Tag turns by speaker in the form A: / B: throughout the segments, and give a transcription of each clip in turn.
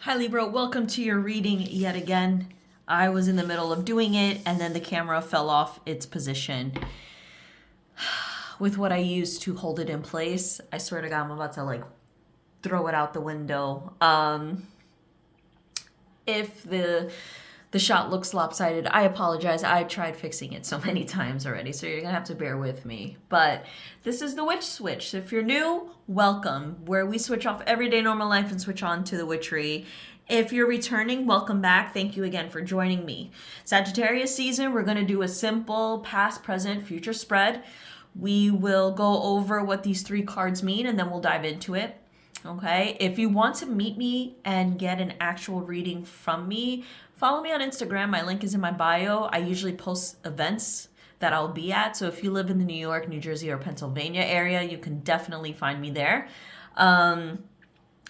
A: Hi Libra, welcome to your reading yet again. I was in the middle of doing it and then the camera fell off its position with what I used to hold it in place. I swear to God, I'm about to throw it out the window. If the shot looks lopsided, I apologize. I tried fixing it so many times already, so you're gonna have to bear with me. But this is the Witch Switch. If you're new, welcome, where we switch off everyday normal life and switch on to the witchery. If you're returning, welcome back. Thank you again for joining me. Sagittarius season, we're gonna do a simple past, present, future spread. We will go over what these three cards mean and then we'll dive into it. Okay, if you want to meet me and get an actual reading from me, follow me on Instagram. My link is in my bio. I usually post events that I'll be at. So if you live in the New York, New Jersey, or Pennsylvania area, you can definitely find me there.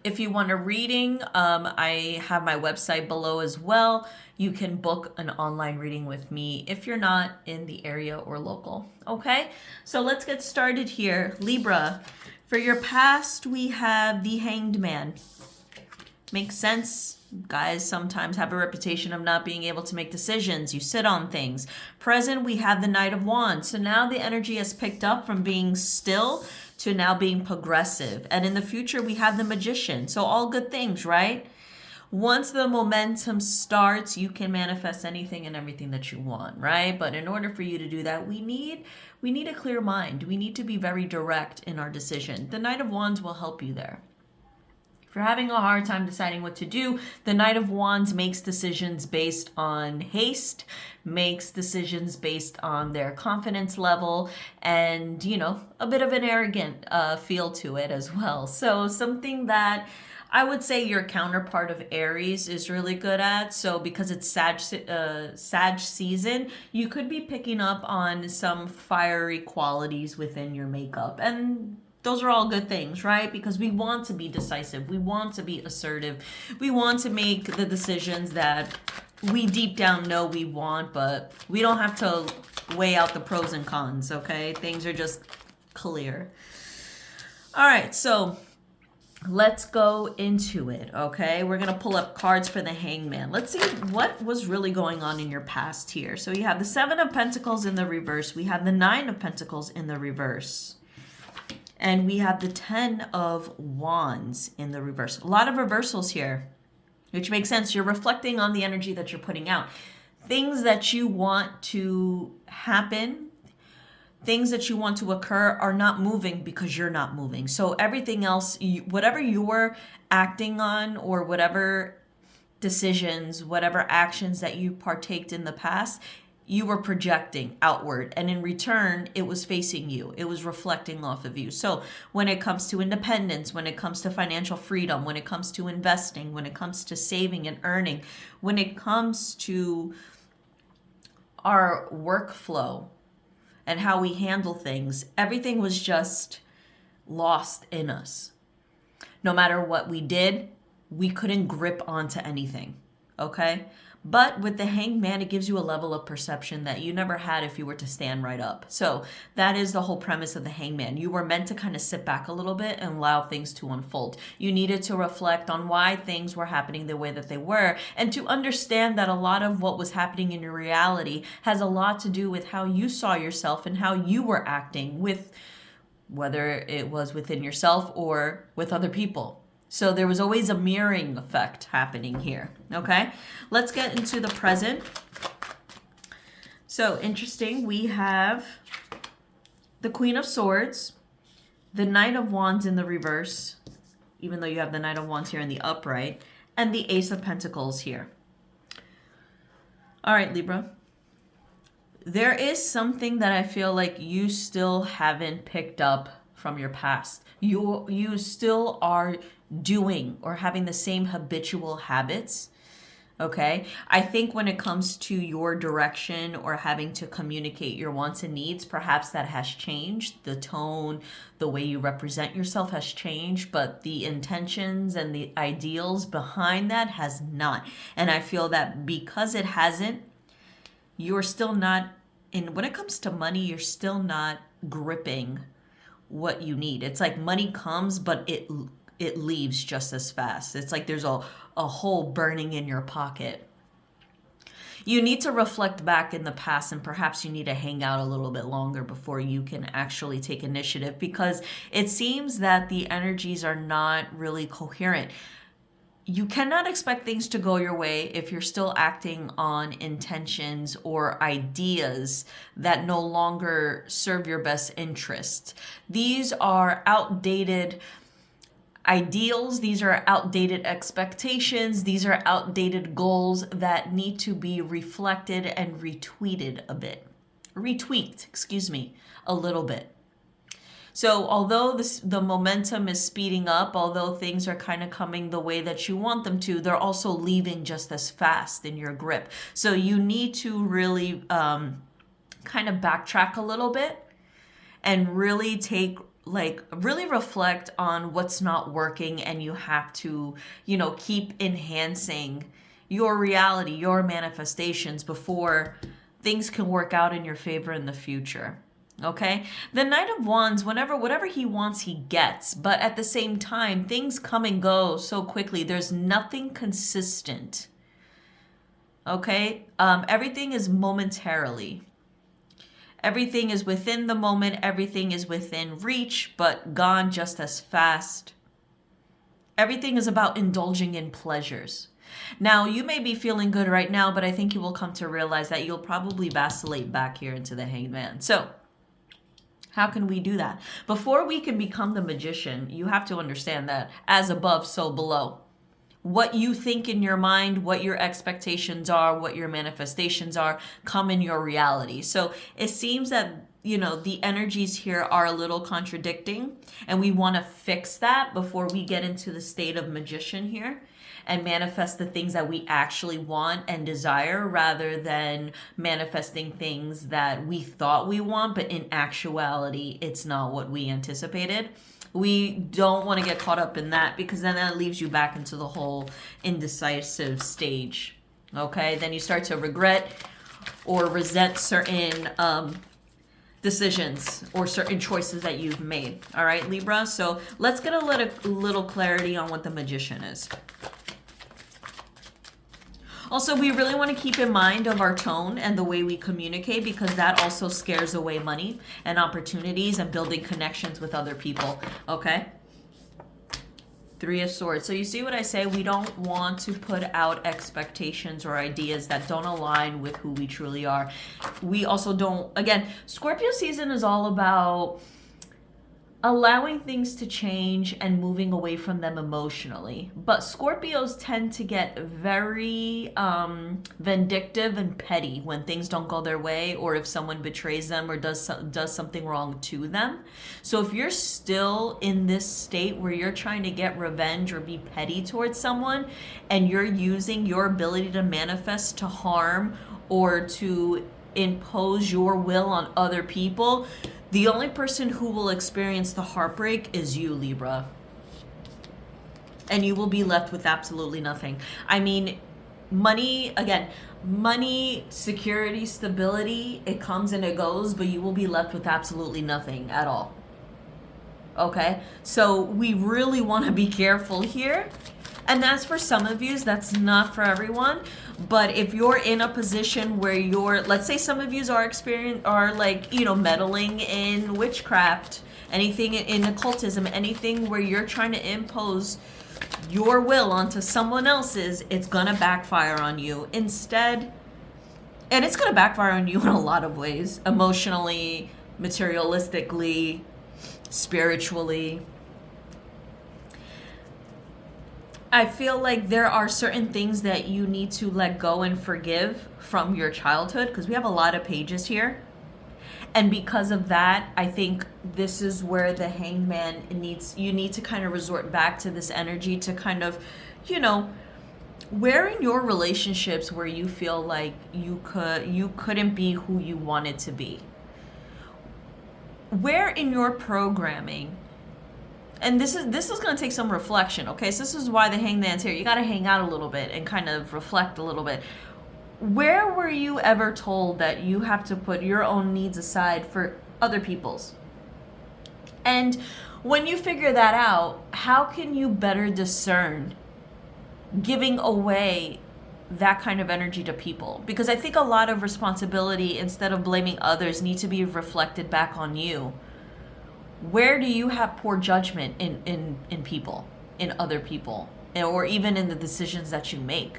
A: If you want a reading, I have my website below as well. You can book an online reading with me if you're not in the area or local. Okay, so let's get started here. Libra, for your past, we have the Hanged Man. Makes sense. Guys sometimes have a reputation of not being able to make decisions. You sit on things. Present, we have the Knight of Wands. So now the energy has picked up from being still to now being progressive. And in the future, we have the Magician. So all good things, right? Once the momentum starts, you can manifest anything and everything that you want, right? But in order for you to do that, we need a clear mind. We need to be very direct in our decision. The Knight of Wands will help you there. If you're having a hard time deciding what to do, the Knight of Wands makes decisions based on haste, makes decisions based on their confidence level, and, a bit of an arrogant feel to it as well. So something that I would say your counterpart of Aries is really good at. So because it's Sag season, you could be picking up on some fiery qualities within your makeup. And those are all good things, right? Because we want to be decisive. We want to be assertive. We want to make the decisions that we deep down know we want, but we don't have to weigh out the pros and cons, okay? Things are just clear. All right, so let's go into it, okay? We're going to pull up cards for the Hangman. Let's see what was really going on in your past here. So you have the Seven of Pentacles in the reverse. We have the Nine of Pentacles in the reverse. And we have the 10 of Wands in the reverse. A lot of reversals here, which makes sense. You're reflecting on the energy that you're putting out. Things that you want to happen, things that you want to occur are not moving because you're not moving. So everything else, whatever you're acting on or whatever decisions, whatever actions that you partaked in the past, you were projecting outward, and in return, it was facing you. It was reflecting off of you. So when it comes to independence, when it comes to financial freedom, when it comes to investing, when it comes to saving and earning, when it comes to our workflow and how we handle things, everything was just lost in us. No matter what we did, we couldn't grip onto anything, okay? But with the Hanged Man, it gives you a level of perception that you never had if you were to stand right up. So that is the whole premise of the Hanged Man. You were meant to kind of sit back a little bit and allow things to unfold. You needed to reflect on why things were happening the way that they were, and to understand that a lot of what was happening in your reality has a lot to do with how you saw yourself and how you were acting with, whether it was within yourself or with other people. So there was always a mirroring effect happening here, okay? Let's get into the present. So interesting, we have the Queen of Swords, the Knight of Wands in the reverse, even though you have the Knight of Wands here in the upright, and the Ace of Pentacles here. All right, Libra. There is something that I feel like you still haven't picked up from your past. You still are doing or having the same habitual habits, okay? I think when it comes to your direction or having to communicate your wants and needs, perhaps that has changed. The tone, the way you represent yourself has changed, but the intentions and the ideals behind that has not. And I feel that because it hasn't, you're still not, when it comes to money, you're still not gripping what you need. It's like money comes, but it leaves just as fast. It's like there's a hole burning in your pocket. You need to reflect back in the past, and perhaps you need to hang out a little bit longer before you can actually take initiative, because it seems that the energies are not really coherent. You cannot expect things to go your way if you're still acting on intentions or ideas that no longer serve your best interest. These are outdated ideals, these are outdated expectations, these are outdated goals that need to be reflected and retweaked a little bit. So although the momentum is speeding up, although things are kind of coming the way that you want them to, they're also leaving just as fast in your grip. So you need to really kind of backtrack a little bit and really really reflect on what's not working, and you have to, keep enhancing your reality, your manifestations, before things can work out in your favor in the future. Okay? The Knight of Wands, whatever he wants, he gets. But at the same time, things come and go so quickly. There's nothing consistent. Okay? Everything is momentarily. Everything is within the moment. Everything is within reach, but gone just as fast. Everything is about indulging in pleasures. Now, you may be feeling good right now, but I think you will come to realize that you'll probably vacillate back here into the Hanged Man. So, how can we do that? Before we can become the magician, you have to understand that as above, so below. What you think in your mind, what your expectations are, what your manifestations are, come in your reality. So it seems that, the energies here are a little contradicting, and we want to fix that before we get into the state of magician here and manifest the things that we actually want and desire, rather than manifesting things that we thought we want, but in actuality, it's not what we anticipated. We don't want to get caught up in that, because then that leaves you back into the whole indecisive stage. Okay? Then you start to regret or resent certain decisions or certain choices that you've made. All right, Libra? So let's get a little clarity on what the magician is. Also, we really want to keep in mind of our tone and the way we communicate, because that also scares away money and opportunities and building connections with other people. Okay? Three of Swords. So you see what I say? We don't want to put out expectations or ideas that don't align with who we truly are. We also don't, again, Scorpio season is all about allowing things to change and moving away from them emotionally. But Scorpios tend to get very vindictive and petty when things don't go their way, or if someone betrays them or does something wrong to them. So if you're still in this state where you're trying to get revenge or be petty towards someone, and you're using your ability to manifest to harm or to impose your will on other people, the only person who will experience the heartbreak is you, Libra. And you will be left with absolutely nothing. I mean, money, security, stability, it comes and it goes, but you will be left with absolutely nothing at all. Okay? So we really want to be careful here. And that's for some of you, that's not for everyone. But if you're in a position where let's say some of you are meddling in witchcraft, anything in occultism, anything where you're trying to impose your will onto someone else's, it's gonna backfire on you. Instead, and it's gonna backfire on you in a lot of ways, emotionally, materialistically, spiritually. I feel like there are certain things that you need to let go and forgive from your childhood, because we have a lot of pages here. And because of that, I think this is where the Hanged Man you need to kind of resort back to this energy to kind of, where in your relationships where you feel like you couldn't be who you wanted to be. Where in your programming, and this is going to take some reflection, okay? So this is why the Hanged Man's here. You got to hang out a little bit and kind of reflect a little bit. Where were you ever told that you have to put your own needs aside for other people's? And when you figure that out, how can you better discern giving away that kind of energy to people? Because I think a lot of responsibility, instead of blaming others, need to be reflected back on you. Where do you have poor judgment in people, in other people, or even in the decisions that you make?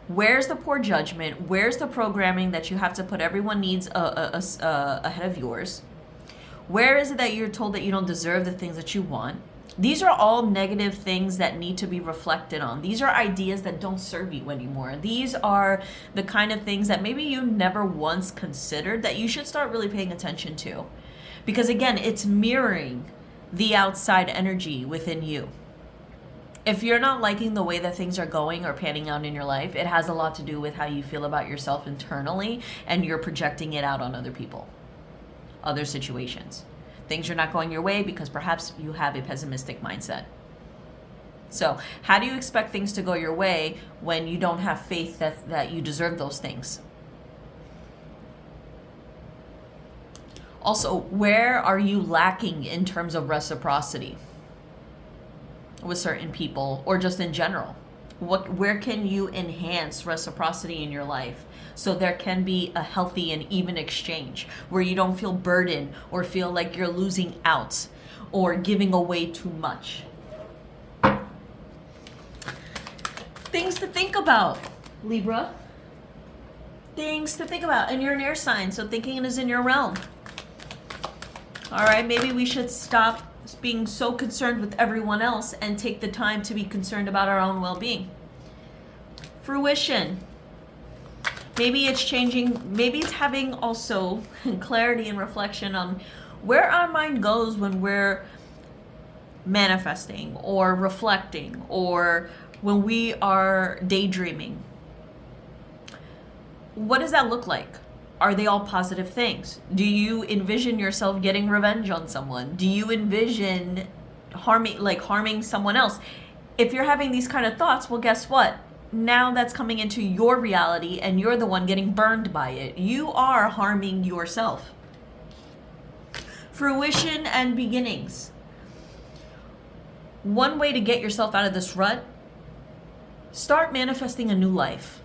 A: Where's the poor judgment? Where's the programming that you have to put everyone needs ahead of yours? Where is it that you're told that you don't deserve the things that you want? These are all negative things that need to be reflected on. These are ideas that don't serve you anymore. These are the kind of things that maybe you never once considered that you should start really paying attention to. Because again, it's mirroring the outside energy within you. If you're not liking the way that things are going or panning out in your life, it has a lot to do with how you feel about yourself internally, and you're projecting it out on other people, other situations. Things are not going your way because perhaps you have a pessimistic mindset. So how do you expect things to go your way when you don't have faith that you deserve those things? Also, where are you lacking in terms of reciprocity with certain people, or just in general? Where can you enhance reciprocity in your life so there can be a healthy and even exchange where you don't feel burdened or feel like you're losing out or giving away too much? Things to think about, Libra. Things to think about. And you're an air sign, so thinking is in your realm. All right, maybe we should stop being so concerned with everyone else and take the time to be concerned about our own well-being. Fruition. Maybe it's changing, maybe it's having also clarity and reflection on where our mind goes when we're manifesting or reflecting or when we are daydreaming. What does that look like? Are they all positive things? Do you envision yourself getting revenge on someone? Do you envision harming someone else? If you're having these kind of thoughts, well, guess what? Now that's coming into your reality and you're the one getting burned by it. You are harming yourself. Fruition and beginnings. One way to get yourself out of this rut, start manifesting a new life.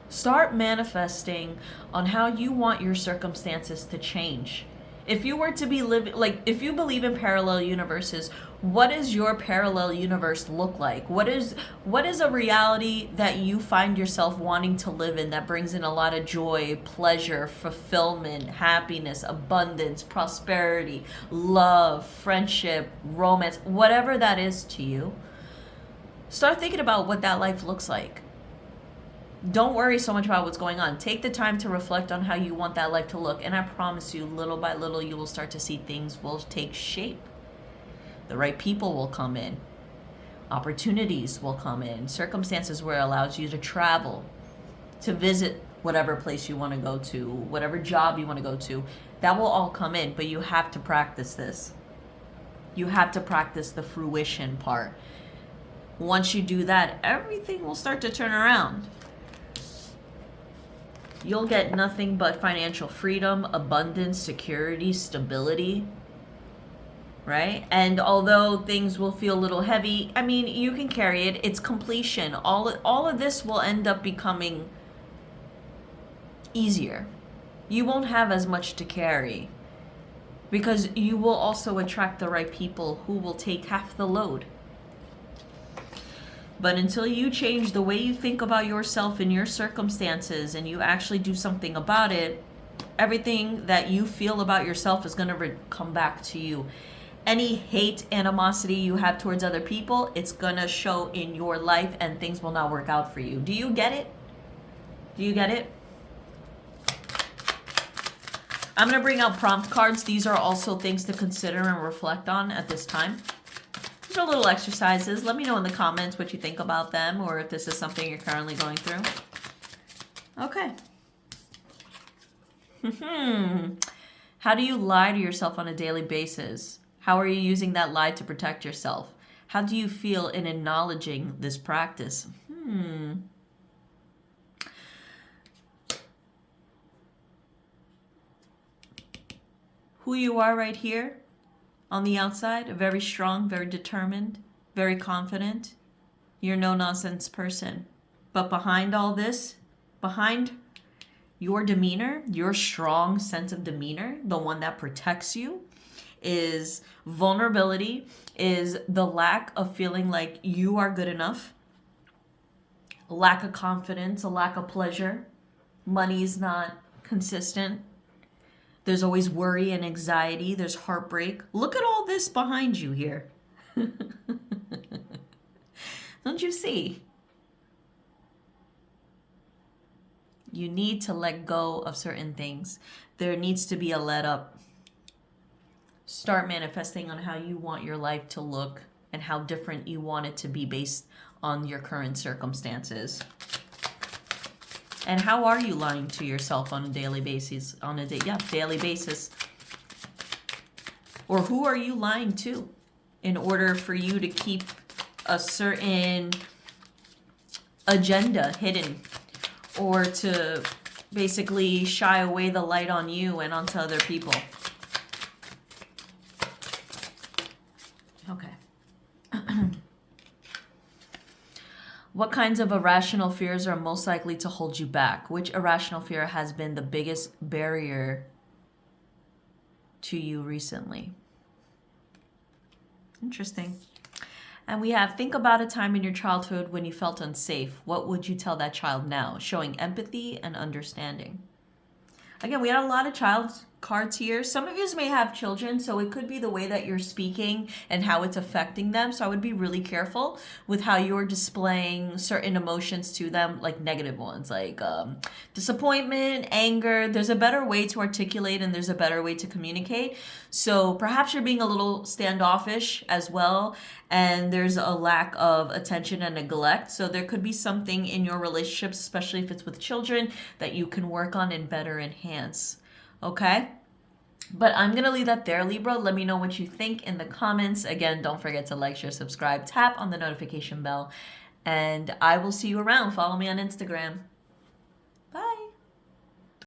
A: Start manifesting on how you want your circumstances to change. If you were to be living, if you believe in parallel universes, what does your parallel universe look like? What is a reality that you find yourself wanting to live in that brings in a lot of joy, pleasure, fulfillment, happiness, abundance, prosperity, love, friendship, romance, whatever that is to you? Start thinking about what that life looks like. Don't worry so much about what's going on. Take the time to reflect on how you want that life to look. And I promise you, little by little, you will start to see things will take shape. The right people will come in. Opportunities will come in. Circumstances where it allows you to travel, to visit whatever place you want to go to, whatever job you want to go to. That will all come in, but you have to practice this. You have to practice the fruition part. Once you do that, everything will start to turn around. You'll get nothing but financial freedom, abundance, security, stability, right? And although things will feel a little heavy, I mean, you can carry it. It's completion. All of this will end up becoming easier. You won't have as much to carry because you will also attract the right people who will take half the load. But until you change the way you think about yourself and your circumstances and you actually do something about it, everything that you feel about yourself is going to come back to you. Any hate, animosity you have towards other people, it's going to show in your life and things will not work out for you. Do you get it? Do you get it? I'm going to bring out prompt cards. These are also things to consider and reflect on at this time. These are little exercises. Let me know in the comments what you think about them or if this is something you're currently going through. Okay. How do you lie to yourself on a daily basis? How are you using that lie to protect yourself? How do you feel in acknowledging this practice? Who you are right here on the outside, very strong, very determined, very confident. You're a no-nonsense person. But behind all this, behind your demeanor, your strong sense of demeanor, the one that protects you, is vulnerability, is the lack of feeling like you are good enough, a lack of confidence, a lack of pleasure. Money is not consistent. There's always worry and anxiety. There's heartbreak. Look at all this behind you here. Don't you see? You need to let go of certain things. There needs to be a let up. Start manifesting on how you want your life to look and how different you want it to be based on your current circumstances. And how are you lying to yourself on a daily basis? Daily basis. Or who are you lying to in order for you to keep a certain agenda hidden, or to basically shy away the light on you and onto other people? Okay. What kinds of irrational fears are most likely to hold you back? Which irrational fear has been the biggest barrier to you recently? Interesting. And we have, think about a time in your childhood when you felt unsafe. What would you tell that child now? Showing empathy and understanding. Again, we had a lot of child cards here. Some of you may have children, so it could be the way that you're speaking and how it's affecting them. So I would be really careful with how you're displaying certain emotions to them, like negative ones, like disappointment, anger. There's a better way to articulate and there's a better way to communicate. So perhaps you're being a little standoffish as well, and there's a lack of attention and neglect. So there could be something in your relationships, especially if it's with children, that you can work on and better enhance. Okay? But I'm going to leave that there, Libra. Let me know what you think in the comments. Again, don't forget to like, share, subscribe, tap on the notification bell, and I will see you around. Follow me on Instagram.